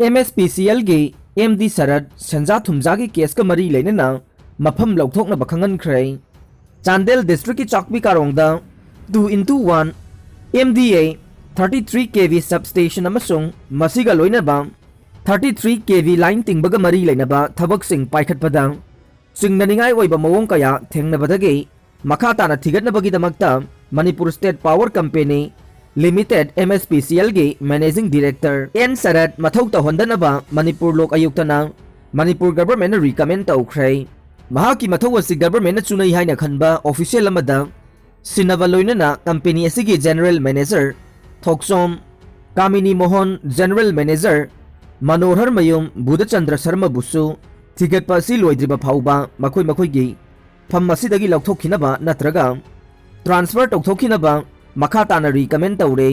MSPCL की MD Sarat Senja Thumja की case का मरी लेना मफम लौथोकनबा खंगनख्रे चांदेल डिस्ट्रिक्ट की चौकबी कारोंगदा 2x1 MDA 33 kV सबस्टेशन अमसुंग मसीगा लोइनबा 33 kV लाइन तिंगबगा मरी लेनबा थबकसिंग पाइखटपदा सिंगननिंगाई ओइबा मवोंग कया थेंगनबदगे मखा ताना थिगतनबगीदमक्ता Manipur state power company limited MSPCL की मैनेजिंग डायरेक्टर एन सरत मथौ तहंदनबा मणिपुर लोक आयुक्तना मणिपुर गवर्नमेंट रिकमेंड तौख्रे महाकी मथौ असि गवर्नमेंट चुनई हाइना खनबा ऑफिशियल अमदा सिनबा लोइनना कंपनी असिगी general manager Thoksom Kamini Mohan general manager Manohar Mayum Budhchandra Sharma बुसु थिगतपा असि लोइद्रिबा फाउबा मखोय मखोयगी फम असिदगी लौथोखिनबा नत्रगा ट्रांसफर तौथोखिनबा मखा ताना रिकमेंड तौरे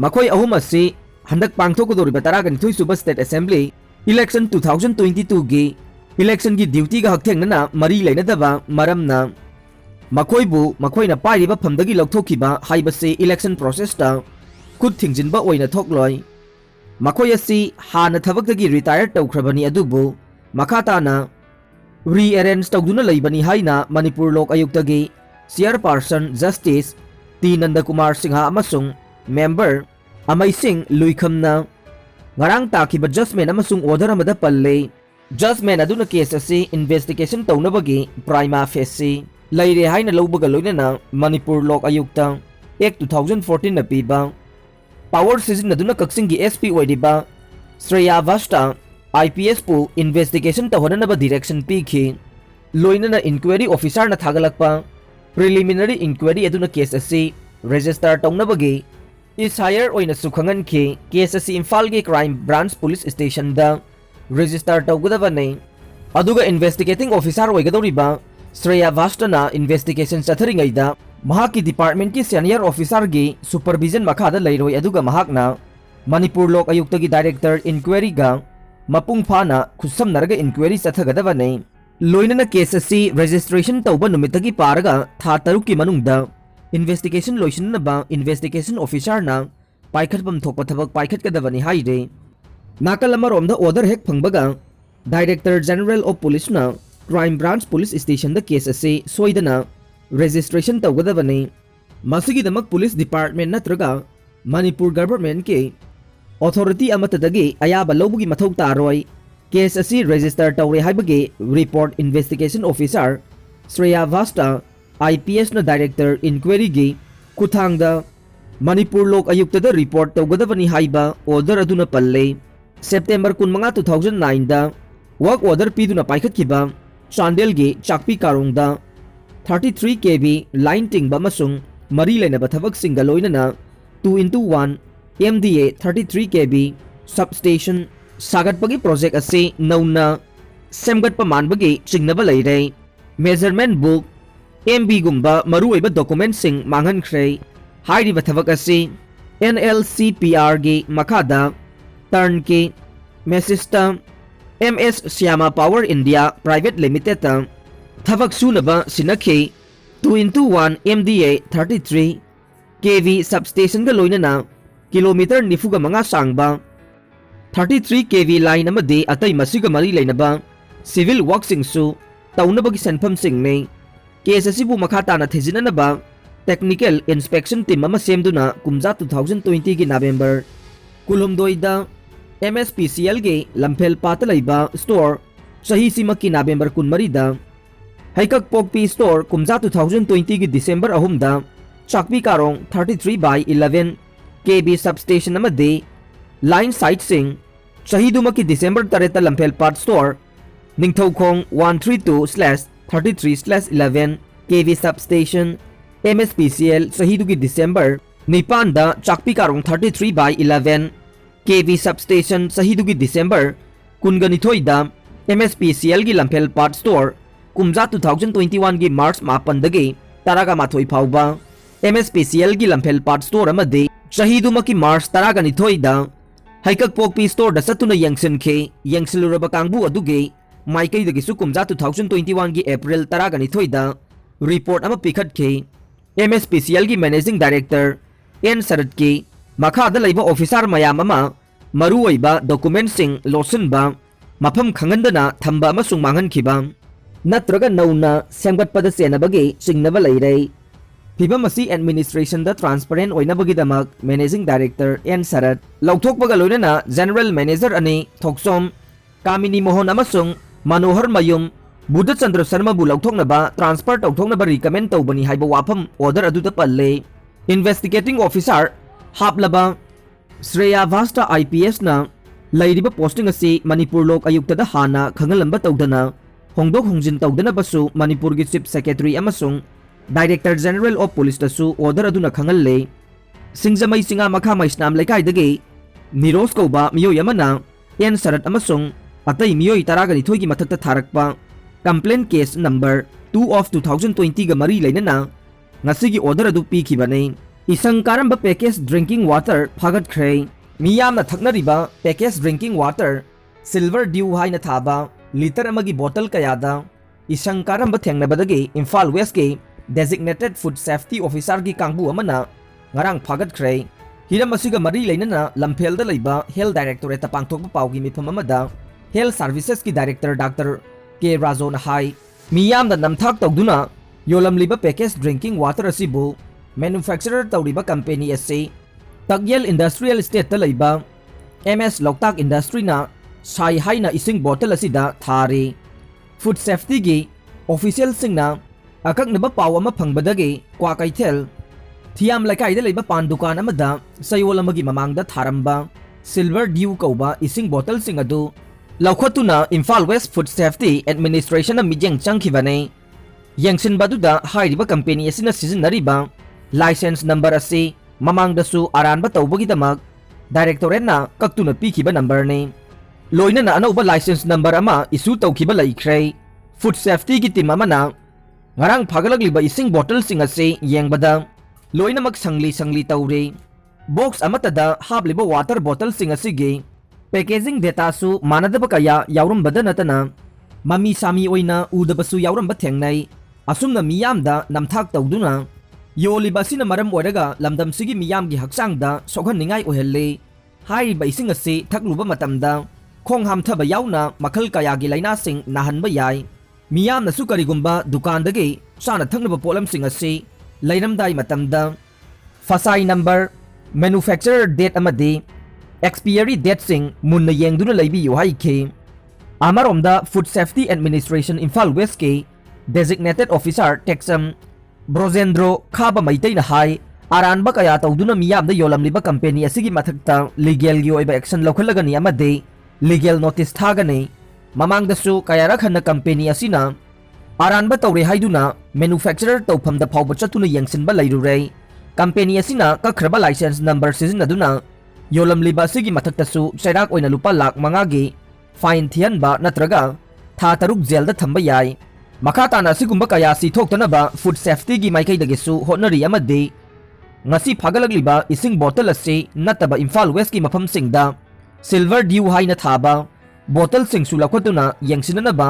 मखोय अहुम असि हंदक पांगथोकदोरिबा 32 सुबा स्टेट असेंबली इलेक्शन 2022 की इलेक्शन की ड्यूटी का हकथेंगना मरी लेनदबा मरमना मखोयबु मखोयना पाइरिबा फमदगी लौथोखिबा हाइबसे इलेक्शन प्रोसेस ता खुद थिंगजिनबा ओइना थोकलोय मखोय असि हाना थबकदगी रिटायर तौख्रबनी अदुबु मखा ताना रीअरेंज तौदुना लैबनी हाइना मणिपुर लोक आयुक्तगी chairperson justice T Nandakumar Singh अमसुंग मेंबर अमई सिंह लुइखमना ngarang takiba judgment amasung order amada palle judgment aduna case asi investigation taunabagi prima facie leire haina lobaga loinana manipur lok ayukta act 2014 na piba power season aduna kaksing gi SP oidiba Shreya Vasta IPS pu investigation tahonanaba direction pikhi loinana inquiry officer na thagalakpa preliminary inquiry aduna case asi register taunabagi is higher oina Khanghankhre case asi Imphal ge crime branch police station da register tawgadabane aduga investigating officer oigadoriba Shreya Vasta na investigation chathringai da mahaki department ki senior officer ge supervision makhada leiroi aduga mahakna Manipur lok ayukta gi director inquiry ga mapung phana khusam naraga inquiry chathagadabane loinana case asi registration tawba numitagi paraga tha taruk ki manungda investigation loisinaba investigation officer na paikhatpam thokpa thabak paikhatgadabani haire nakal amaromda order hek phangbaga director general of police na crime branch police station da case ase soidana registration tawgadabani masigi damak police department natraga manipur government ke authority amatadagi ayaba lobagi mathau taroi case ase register tawre haibagi report investigation officer Shreya Vasta IPS na director inquiry gi kuthangda Manipur lok ayukta da report tawgadabani haiba order aduna palle September 15 2009 da work order piduna paikhatkiba chandel gi chakpi karongda 33 kV line tingba masung mari lenaba thabak singa loinana 2x1 MDA 33 kV substation sagatpagi project ase nauna semgatpa manbagi chingnaba leire measurement book MB gumba maruoiba document sing Khanghankhre hairiba thabak asi NLCPR gi makhada turnkey mesista MS Syama Power India Private Limited ta thabak sunaba sinakhe 2x1 MDA 33 kV substation ga loinana kilometer nifuga manga sangba 33 kV line amadi atai masiga mari leinaba civil works sing su taunabagi senpham sing nei case asibu makhata na thejinanaba technical inspection team ama semduna kumja 2020 ki November kulumdoida MSPCL ge lamphel patalaiba store sahi sima ki November kunmari da haikak pokpi store kumja 2020 ki December ahum da chakpi karong 33/11 kV substation amade line site sing shahiduma ki December tareta lamphel pat store ningthaukhong 132/33/11 kV substation MSPCL sahidu ki December nipanda chakpi karong 33/11 kV substation sahidu ki December kunganithoi da MSPCL gi lamphel part store kumja 2021 gi March 8 dagi taraga mathoi phauba MSPCL gi lamphel part store amade sahidu ma ki March taraga nithoi da haikak pokpi store da satuna yangsinke yangsiluraba kangbu aduge Maikai dagi su kumja 2021 gi April taragani thoida report ama pikhatke MSPCL gi managing director N Sarat ki makha da laiba officer mayam ama maruoiba document sing losinba mafam khangandana thamba amasung manghankiba natraga nauna semgatpada senabagi singnaba leirei Pibam asi administration da transparent oinabagi damak managing director N Sarat Louthoknabaga loinana general manager ani Thoksom Kamini Mohon amasung Manohar Mayum Buddha Chandra Sharma bu Louthoknaba transfer tauthoknaba recommend tawbani haiba wafam order aduda palle investigating officer haplaba Shreya Vasta IPS na lairiba posting asi Manipur lok ayukta da hana khangalamba tawdana hongdok hongjin tawdana basu Manipur gi chief secretary amasung Director General of Police dasu order aduna khangalle Singjamai singa makha maisnam laikai dagi Niros kauba miyoy amana N Sarat amasung atay miyoy taragani thoigi mathakta tharakpa complaint case number 2 of 2020 ga mari lainana ngasigi order adu pikibane isang karamba package drinking water Khanghankhre miyamna thaknariba package drinking water silver dew haina thaba liter amagi bottle kayada isang karamba thengnabadagi Imphal West ke designated food safety officer gi kangbu amana ngarang Khanghankhre hiram asiga mari lainana lamphel da leiba health directorate ta pangthokpa pawgi mifam amada health services ki director Dr. K Razon hai miyam da namthak tawduna yolam liba package drinking water asibu manufacturer tawriba company ase Tagyel industrial estate ta leiba MS Loktak industry na sai haina ising bottle asida thari food safety gi official singna akaknaba paw ama phangbadagi kwa kaithel thiam laikai da leiba pan dukan amada sayol amagi mamangda tharamba silver dew kauba ising bottle sing adu laukhatuna Imphal West Food Safety Administration na mijeng changkhibane yengsin baduda hairiba company asina sizinariba license number asi mamangdasu aranba tawbagi damak directorate na kaktuna pikhiba number ne loina na anauba license number ama issue tawkhiba laikhre food safety gi team amana ngarang phagalagliba ising bottle sing ase yengbada loinamak sangli tawre box amatada habliba water bottle sing asige packaging data su manadaba kaya yaurambada natana mami sami oina udabasu yauramba thengnai asumna miyamda namthak tawduna yoliba sina maram oiraga lamdam sigi miyamgi haksangda sokhanningai ohelle haiba ising ase thakluba matamda khongham thaba yauna makhal kaya gi laina sing nahanba yai miyam nasu karigumba dukan dagi sana thangnaba polam sing ase lairamdai matamda fasai number manufacturer date amadi expiry date sing munna yengduna leibi yu haike amaromda food safety administration Imphal West ke designated officer Texam Brozendro khaba maitai na hai aranba kaya tawduna miyam da yolamliba company asigi mathakta legal gi oiba action lokhalagani amade legal notice thagani mamangdasu kayara khanna company asina aranba tawre haiduna manufacturer tawphamda phawba chatuna yengsinba leirure company asina kakhraba license number sizinaduna yolamliba asigi mathaktasu chairak oina lupa lakh mangagi fine thianba natraga tha taruk jail da thamba yai makhatana asigumba kaya si thoktanaba food safety gi maikai dagesu hotnari amade ngasi phagalagliba ising bottle ase nataba Imphal West ki mafam singda silver dew haina thaba bottle sing sulakotuna yengsinanaba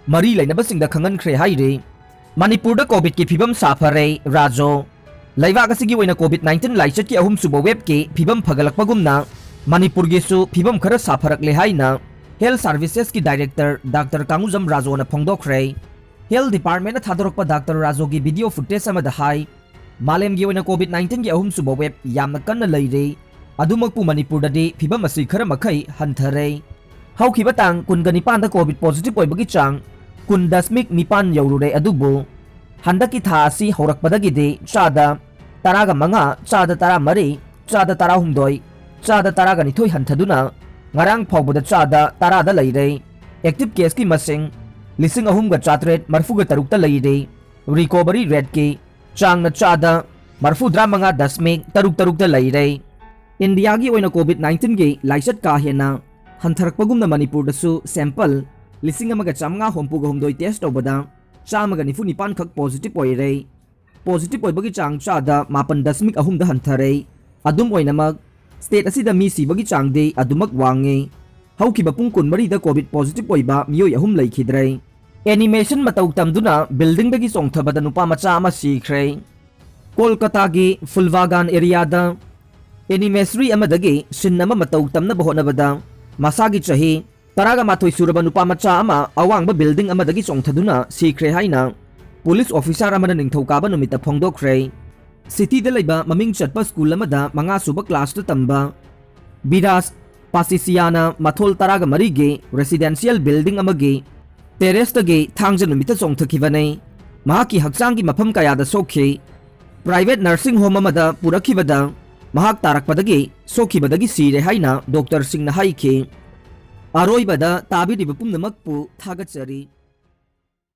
mari lainaba singda Khanghankhre haire Manipur da covid ki phibam safare rajo laibak asigi oina covid-19 laichat ki ahum suba web ke phibam phagalakpagumna Manipur gi su phibam khara safarakle haina health services ki director Dr. Kanguzam Rajo na phongdokhre health department na thadorokpa Dr. Rajo gi video footage amada hai malem gi oina covid-19 gi ahum suba web yamna kanna leire adumakpu Manipur da de phibam asi khara makhai hanthare haukiba tang kungani da covid positive oibagi chang kundasmik nipan yaurure adubu handaki tha asi horakpadagi de chada taraga manga chada tara mari chada tara humdoi chada taraga nithoi hanthaduna ngarang phawbada chada tara da leire active case ki masing lising ahum ga chatret marfu ga taruk ta leire recovery rate ki chang na chada marfu dra manga dasmik taruk da leire India gi oina covid-19 gi laichat ka hena hanthrakpagumna Manipur dasu sample lising amaga chamnga hompuga humdoi test tawbada chamaga nifu nipan khak positive oire positive oibagi chang chada mapan dasmik ahum da hanthare adum oinamag state asida mi sibagi chang de adumak wange haukiba pung kun mari da covid positive oiba miyoi ahum leikhidre animation matau tamduna building dagi songthabada nupa macha ama sikhre Kolkata gi Fulvagan area da एनिमेसरी अमदगी सिन अमा मतौ तमनब होनबदा मसागी चही तरागा माथोई सुरबा नुपा मचा अमा अवांग building अमदगी चोंथदुना सीख्रे हाइना police officer अमना निंगथौकाबा नुमिता फोंदोख्रे city दा लेबा ममिंग चटपा school अमदा मंगा सुबा class ता तंबा बिरास पासिसियाना मथोल तरागा मरीगे रेसिडेंशियल बिल्डिंग अमगे टेरेस तगे थांगजा नुमिता चोंथखिबने महाकी हक्चांगी मफम कयादा सोखे प्राइवेट नर्सिंग होम अमदा पुरखिबदा महाक तारकपदगी सोखिबदगी सीरे हाइना डॉक्टर सिंह हाइखे आरोइबदा ताबिदिब पुमनमकपु थागचरी।